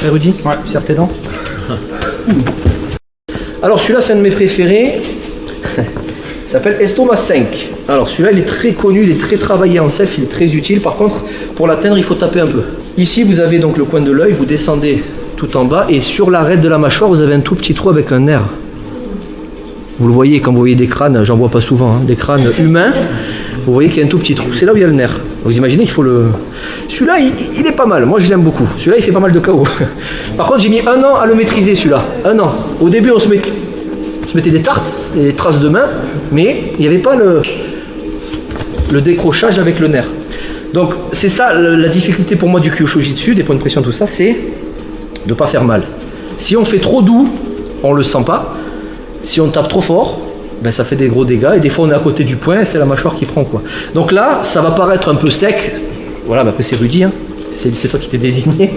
Rudy? Ouais. Tu serres tes dents? Alors celui-là c'est un de mes préférés. Il s'appelle Estomac 5. Alors celui-là il est très connu, il est très travaillé en self, il est très utile. Par contre pour l'atteindre il faut taper un peu. Ici vous avez donc le coin de l'œil, vous descendez tout en bas et sur l'arête de la mâchoire vous avez un tout petit trou avec un nerf. Vous le voyez quand vous voyez des crânes, j'en vois pas souvent, hein, des crânes humains, vous voyez qu'il y a un tout petit trou, c'est là où il y a le nerf. Vous imaginez qu'il faut le... Celui-là il est pas mal, moi je l'aime beaucoup, celui-là il fait pas mal de KO. Par contre j'ai mis 1 an à le maîtriser celui-là, 1 an. Au début on se mettait des tartes, des traces de main, mais il n'y avait pas le décrochage avec le nerf. Donc c'est ça la difficulté pour moi du Kyosho-jitsu, des points de pression, tout ça, c'est de ne pas faire mal. Si on fait trop doux, on le sent pas. Si on tape trop fort, ben ça fait des gros dégâts et des fois on est à côté du point, c'est la mâchoire qui prend quoi. Donc là, ça va paraître un peu sec. Voilà, mais après c'est Rudy, hein. C'est toi qui t'es désigné.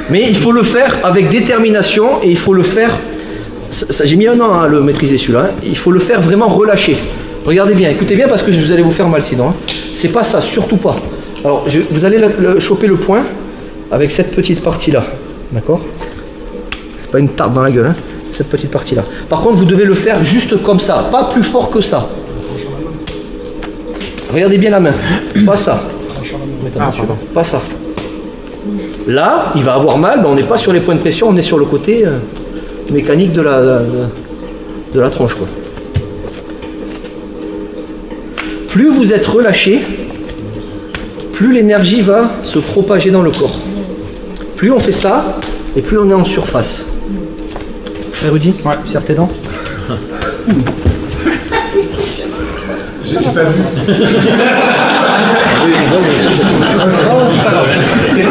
Mais il faut le faire avec détermination et il faut le faire. J'ai mis 1 an à le maîtriser celui-là. Hein. Il faut le faire vraiment relâché. Regardez bien, écoutez bien parce que vous allez vous faire mal sinon. Hein. C'est pas ça, surtout pas. Alors vous allez choper le point avec cette petite partie là, d'accord? C'est pas une tarte dans la gueule, hein. Cette petite partie là. Par contre vous devez le faire juste comme ça, pas plus fort que ça. Regardez bien la main, pas ça. Pas ça. Là il va avoir mal, mais on n'est pas sur les points de pression, on est sur le côté mécanique de la tronche quoi. Plus vous êtes relâché, plus l'énergie va se propager dans le corps. Plus on fait ça, et plus on est en surface. Rudy, ouais. Tu serres tes dents? J'ai pas vu.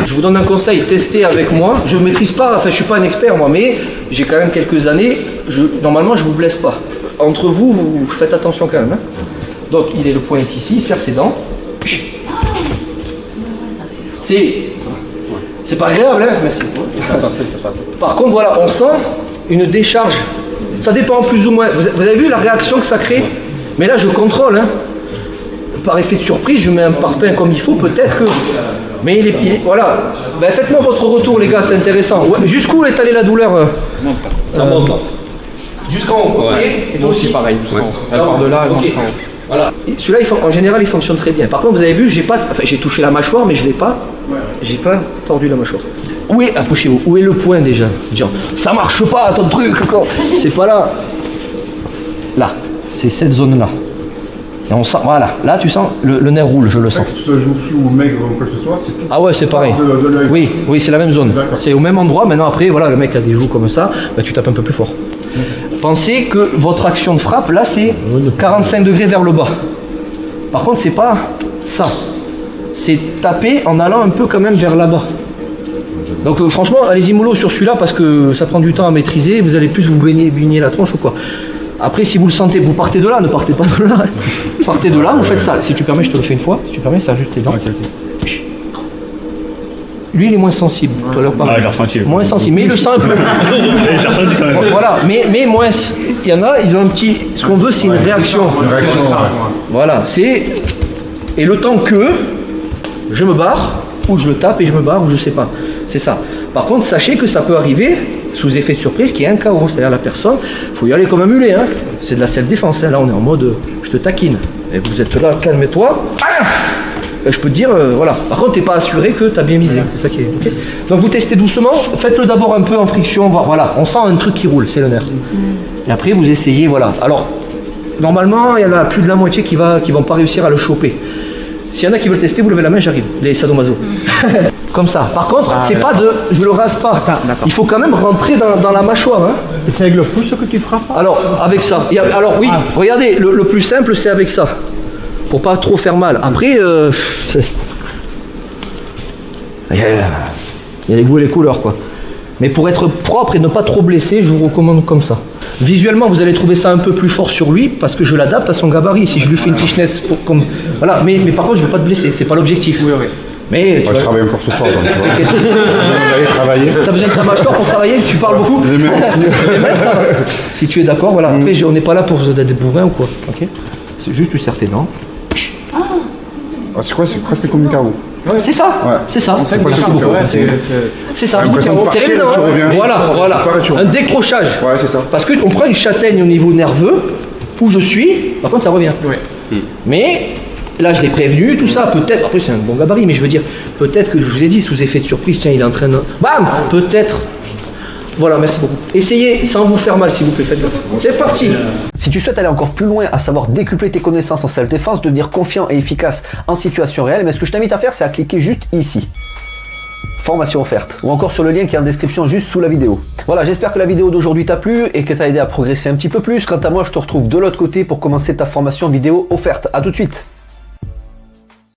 Je vous donne un conseil, testez avec moi. Je ne maîtrise pas, enfin je suis pas un expert moi, mais j'ai quand même quelques années. Normalement je vous blesse pas. Entre vous, vous faites attention quand même. Hein. Donc le point est ici, il serre ses dents. C'est pas agréable, hein? Merci. Ça passe. Par contre voilà, on sent une décharge. Ça dépend plus ou moins. Vous avez vu la réaction que ça crée? Mais là je contrôle. Hein. Par effet de surprise, je mets un parpaing comme il faut, peut-être que... Mais voilà. Ben, faites-moi votre retour les gars, c'est intéressant. Ouais, jusqu'où est allée la douleur? Ça monte là. Jusqu'en haut, ok. Et moi aussi pareil, jusqu'en haut. Elle part de là, elle monte jusqu'en haut. Voilà. Celui-là, en général, il fonctionne très bien. Par contre, vous avez vu, j'ai touché la mâchoire, mais je l'ai pas. J'ai pas tordu la mâchoire. Approchez-vous. Où est le point déjà? Genre, ça marche pas, ton truc. C'est pas là. Là. C'est cette zone-là. Et on sent, voilà. Là, tu sens le nerf roule, je le sens. Que ce joue ou maigre ou quoi que ce soit, c'est tout. Ah ouais, c'est pareil. Oui, c'est la même zone. C'est au même endroit. Maintenant, après, voilà, le mec a des joues comme ça. Bah, tu tapes un peu plus fort. Pensez que votre action de frappe, là, c'est 45 degrés vers le bas. Par contre, c'est pas ça. C'est taper en allant un peu quand même vers là-bas. Donc franchement, allez-y mollo sur celui-là parce que ça prend du temps à maîtriser. Vous allez plus vous baigner la tronche ou quoi. Après, si vous le sentez, vous partez de là, ne partez pas de là. Partez de là, vous faites ça. Si tu permets, je te le fais une fois. Si tu permets, ça juste tes dents. Okay. Lui, il est moins sensible. Tout à l'heure, pas moins sensible, mais il le sent un peu. Quand même. Voilà, mais moins. Il y en a, ils ont un petit. Ce qu'on veut, c'est une réaction. Voilà, c'est. Et le temps que je me barre, ou je le tape et je me barre, ou je sais pas. C'est ça. Par contre, sachez que ça peut arriver sous effet de surprise qu'il y ait un KO. C'est-à-dire la personne, il faut y aller comme un mulet. Hein. C'est de la self-défense. Hein. Là, on est en mode je te taquine. Et vous êtes là, calme-toi. Je peux te dire, voilà. Par contre, tu n'es pas assuré que tu as bien misé. C'est ça qui est. Okay. Donc, vous testez doucement. Faites-le d'abord un peu en friction. Voilà, on sent un truc qui roule, c'est le nerf. Et après, vous essayez, voilà. Alors, normalement, il y en a plus de la moitié qui vont pas réussir à le choper. S'il y en a qui veulent tester, vous levez la main, j'arrive. Les sadomaso. Comme ça. Par contre, c'est pas de. Je le rase pas. Il faut quand même rentrer dans la mâchoire. Hein. Et c'est avec le pouce que tu frappes? Alors, avec ça. Alors, oui, regardez, le plus simple, c'est avec ça. Pour pas trop faire mal. Après, il y a les goûts et les couleurs, quoi. Mais pour être propre et ne pas trop blesser, je vous recommande comme ça. Visuellement, vous allez trouver ça un peu plus fort sur lui parce que je l'adapte à son gabarit. Si je lui fais une pichenette, comme voilà. Mais par contre, je veux pas te blesser. C'est pas l'objectif. Oui. Mais je travaille encore ce soir. Donc, vous allez travailler. T'as besoin de ta mâchoire pour travailler? Tu parles beaucoup? Ça va. Si tu es d'accord, voilà. Après, on n'est pas là pour être bourrin ou quoi. Ok. C'est juste tu serres tes dents. C'est presque comme une carreau. C'est ça, Ouais. c'est ça. C'est pas le truc, Ouais, C'est ça. l'impression de C'est partir, évident. tu reviens. Voilà, voilà. Tu pars et tu Un reviens. décrochage. Ouais, c'est ça. Parce qu'on prend une châtaigne au niveau nerveux, où je suis, par contre ça revient. Ouais. Mais là je l'ai prévenu, tout ça, peut-être, après c'est un bon gabarit, mais je veux dire, peut-être que je vous ai dit, sous effet de surprise, tiens il est en train de... Bam, peut-être. Voilà, merci beaucoup. Essayez sans vous faire mal s'il vous plaît, faites-le. C'est parti. Si tu souhaites aller encore plus loin, à savoir décupler tes connaissances en self-défense, devenir confiant et efficace en situation réelle, mais ce que je t'invite à faire, c'est à cliquer juste ici. Formation offerte, ou encore sur le lien qui est en description juste sous la vidéo. Voilà, j'espère que la vidéo d'aujourd'hui t'a plu et que t'a aidé à progresser un petit peu plus. Quant à moi, je te retrouve de l'autre côté pour commencer ta formation vidéo offerte. À tout de suite.